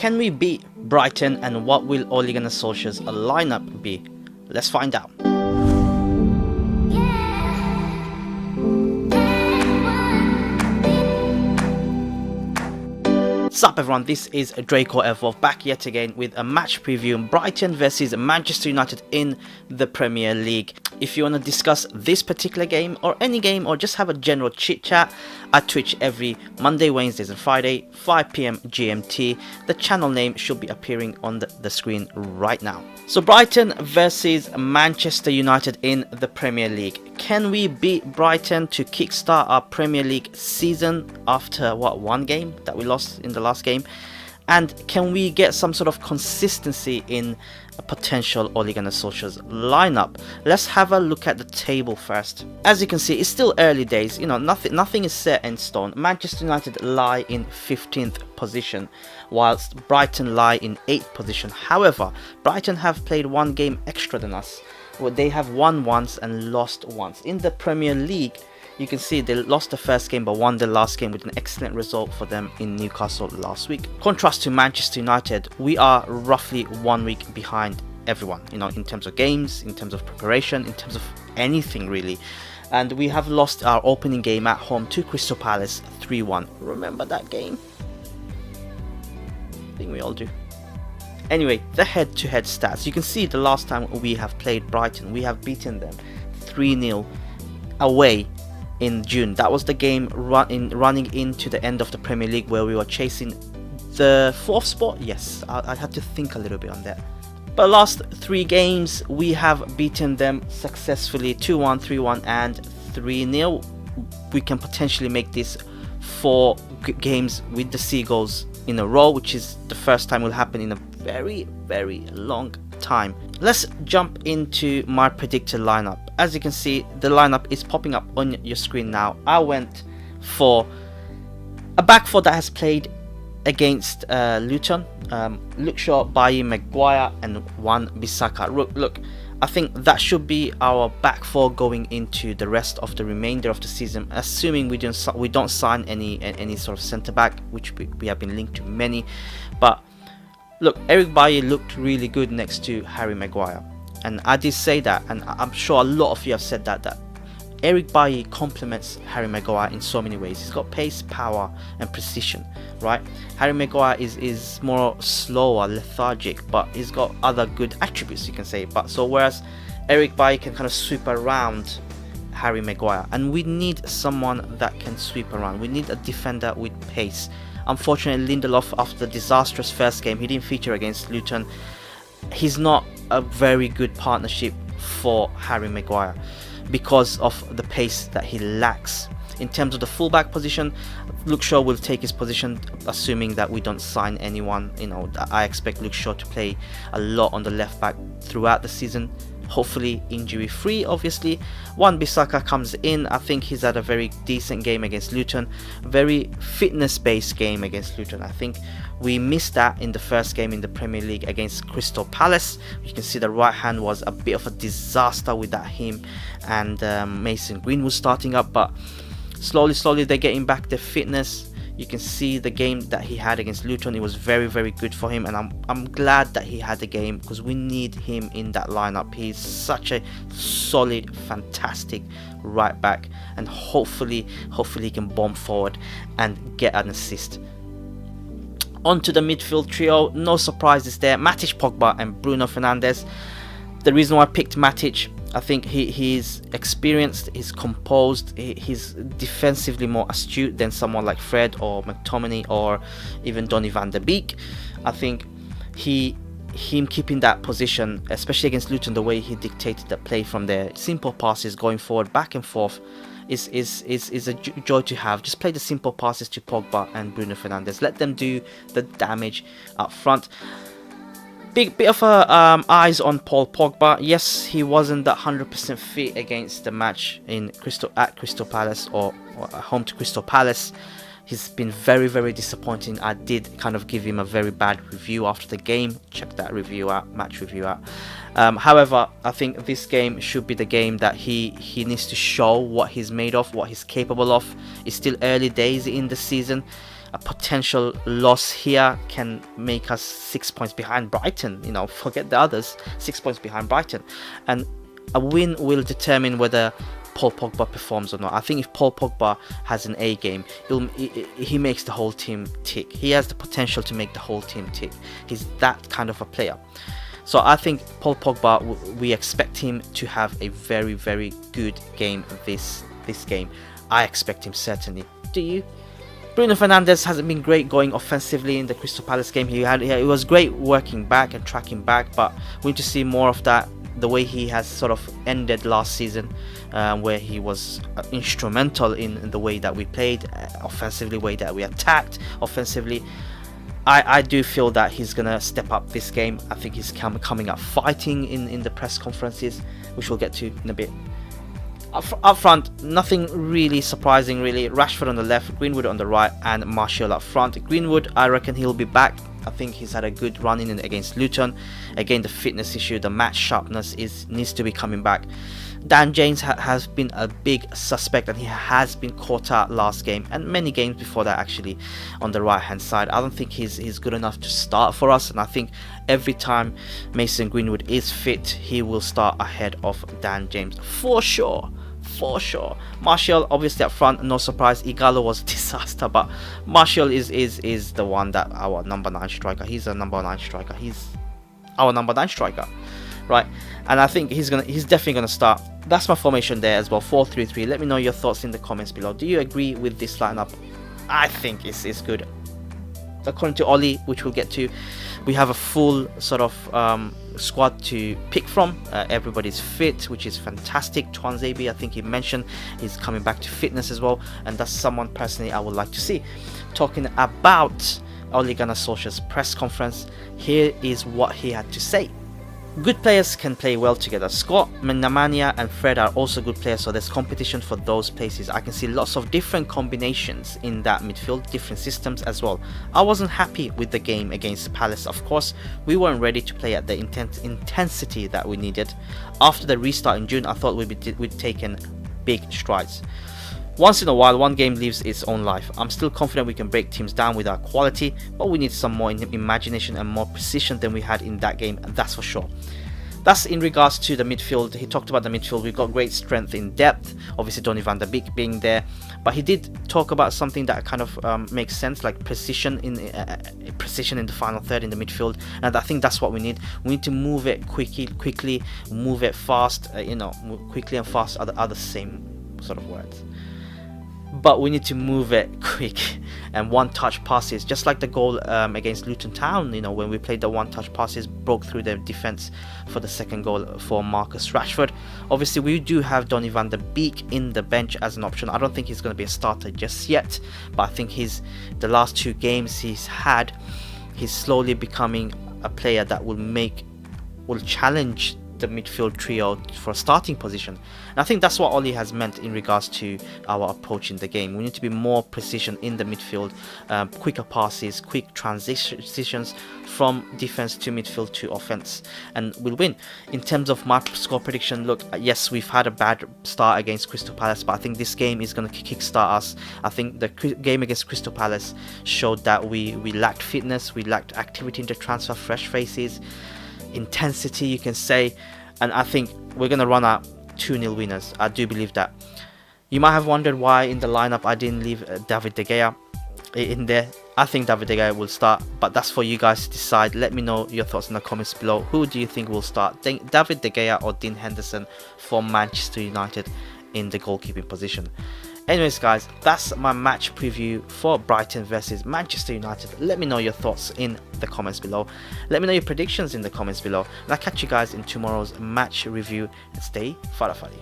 Can we beat Brighton, and what will Ole Gunnar Solskjaer's lineup be? Let's find out. Sup everyone, this is Draco Evolve back yet again with a match preview, Brighton versus Manchester United in the Premier League. If you want to discuss this particular game or any game or just have a general chit chat, I Twitch every Monday, Wednesdays and Friday, 5 PM GMT. The channel name should be appearing on the screen right now. So Brighton versus Manchester United in the Premier League. Can we beat Brighton to kickstart our Premier League season after one game that we lost in the last game? And can we get some sort of consistency in a potential Ole Gunnar Solskjaer's lineup? Let's have a look at the table first. As you can see, it's still early days. You know, nothing is set in stone. Manchester United lie in 15th position, whilst Brighton lie in 8th position. However, Brighton have played one game extra than us. Well, they have won once and lost once. In the Premier League, you can see they lost the first game but won the last game with an excellent result for them in Newcastle last week. Contrast to Manchester United, we are roughly 1 week behind everyone, you know, in terms of games, in terms of preparation, in terms of anything really. And we have lost our opening game at home to Crystal Palace 3-1. Remember that game? I think we all do. Anyway, the head-to-head stats. You can see the last time we have played Brighton, we have beaten them 3-0 away in June. That was the game running into the end of the Premier League where we were chasing the 4th spot. Yes, I had to think a little bit on that. But last 3 games, we have beaten them successfully 2-1, 3-1 and 3-0. We can potentially make this 4 games with the Seagulls in a row, which is the first time will happen in a very long time. Let's jump into my predicted lineup. As you can see, the lineup is popping up on your screen now. I went for a back four that has played against Luton. Luke Shaw, Bailly, Maguire and Wan-Bissaka. Look, I think that should be our back four going into the rest of the remainder of the season, assuming we don't sign any sort of centre back, which we have been linked to many. But look, Eric Bailly looked really good next to Harry Maguire, and I did say that, and I'm sure a lot of you have said that Eric Bailly complements Harry Maguire in so many ways. He's got pace, power and precision, right? Harry Maguire is more slower, lethargic, but he's got other good attributes, you can say. But so whereas Eric Bailly can kind of sweep around Harry Maguire, and we need someone that can sweep around. We need a defender with pace. Unfortunately, Lindelof, after the disastrous first game, he didn't feature against Luton. He's not a very good partnership for Harry Maguire because of the pace that he lacks. In terms of the fullback position, Luke Shaw will take his position, assuming that we don't sign anyone. You know, I expect Luke Shaw to play a lot on the left back throughout the season, hopefully injury free. Obviously, Wan-Bissaka comes in. I think he's had a very decent game against Luton, very fitness based game against Luton. I think we missed that in the first game in the Premier League against Crystal Palace. You can see the right hand was a bit of a disaster without him and Mason Greenwood starting up, but slowly they're getting back their fitness. You can see the game that he had against Luton, it was very good for him, and I'm glad that he had the game because we need him in that lineup. He's such a solid, fantastic right back, and hopefully he can bomb forward and get an assist. Onto the midfield trio, no surprises there. Matic, Pogba and Bruno Fernandes. The reason why I picked Matic, I think he's experienced, he's composed, he's defensively more astute than someone like Fred or McTominay or even Donny van der Beek. I think him keeping that position, especially against Luton, the way he dictated the play from there, simple passes going forward, back and forth, is a joy to have. Just play the simple passes to Pogba and Bruno Fernandes. Let them do the damage up front. Bit of eyes on Paul Pogba. Yes, he wasn't that 100% fit against the match at Crystal Palace or at home to Crystal Palace. He's been very disappointing. I did kind of give him a very bad review after the game. Check that review out, match review out. However, I think this game should be the game that he needs to show what he's made of, what he's capable of. It's still early days in the season. a potential loss here can make us 6 points behind Brighton. You know, forget the others, 6 points behind Brighton. And a win will determine whether Paul Pogba performs or not. I think if Paul Pogba has an A game, he makes the whole team tick. He has the potential to make the whole team tick. He's that kind of a player. So I think Paul Pogba, we expect him to have a very, very good game this game. I expect him, certainly. Do you? Bruno Fernandes hasn't been great going offensively in the Crystal Palace game. He was great working back and tracking back, but we need to see more of that. The way he has sort of ended last season, where he was instrumental in the way that we played offensively, way that we attacked offensively. I do feel that he's gonna step up this game. I think he's coming up fighting in the press conferences, which we'll get to in a bit. Up front, nothing really surprising really. Rashford on the left, Greenwood on the right, and Martial up front. Greenwood, I reckon he'll be back. I think he's had a good run in against Luton. Again, the fitness issue, the match sharpness needs to be coming back. Dan James has been a big suspect, and he has been caught out last game and many games before that actually on the right hand side. I don't think he's good enough to start for us, and I think every time Mason Greenwood is fit, he will start ahead of Dan James for sure. For sure. Martial obviously up front, no surprise. Igalo was a disaster, but Martial is the one that our number 9 striker. He's a number 9 striker. He's our number 9 striker, right? And I think he's definitely gonna start. That's my formation there as well, 4-3-3. Let me know your thoughts in the comments below. Do you agree with this lineup? I think it's good. According to Ole, which we'll get to, we have a full sort of squad to pick from. Everybody's fit, which is fantastic. Tuanzebe, I think he mentioned, he's coming back to fitness as well, and that's someone personally I would like to see. Talking about Ole Gunnar Solskjaer's press conference, here is what he had to say. Good players can play well together. Scott, Nemanja and Fred are also good players, so there's competition for those places. I can see lots of different combinations in that midfield, different systems as well. I wasn't happy with the game against Palace. Of course, we weren't ready to play at the intensity that we needed. After the restart in June, I thought we'd taken big strides. Once in a while, one game lives its own life. I'm still confident we can break teams down with our quality, but we need some more imagination and more precision than we had in that game, and that's for sure. That's in regards to the midfield. He talked about the midfield. We've got great strength in depth. Obviously, Donny van der Beek being there, but he did talk about something that kind of makes sense, like precision in the final third in the midfield, and I think that's what we need. We need to move it quickly, move it fast. Quickly and fast are the same sort of words. But we need to move it quick and one-touch passes, just like the goal against Luton Town. When we played the one-touch passes, broke through the defense for the second goal for Marcus Rashford. Obviously, we do have Donny van der Beek in the bench as an option. I don't think he's going to be a starter just yet, but I think the last 2 games he's slowly becoming a player that will challenge the midfield trio for a starting position. And I think that's what Ole has meant in regards to our approach in the game. We need to be more precision in the midfield, quicker passes, quick transitions from defense to midfield to offense, and we'll win. In terms of my score prediction, look, yes, we've had a bad start against Crystal Palace, but I think this game is going to kickstart us. I think the game against Crystal Palace showed that we lacked fitness, we lacked activity in the transfer, fresh faces, intensity, you can say, and I think we're going to run out 2-0 winners. I do believe that. You might have wondered why in the lineup I didn't leave David De Gea in there. I think David De Gea will start, but that's for you guys to decide. Let me know your thoughts in the comments below. Who do you think will start, David De Gea or Dean Henderson for Manchester United in the goalkeeping position? Anyways guys, that's my match preview for Brighton versus Manchester United. Let me know your thoughts in the comments below. Let me know your predictions in the comments below, and I'll catch you guys in tomorrow's match review, and stay Farafari.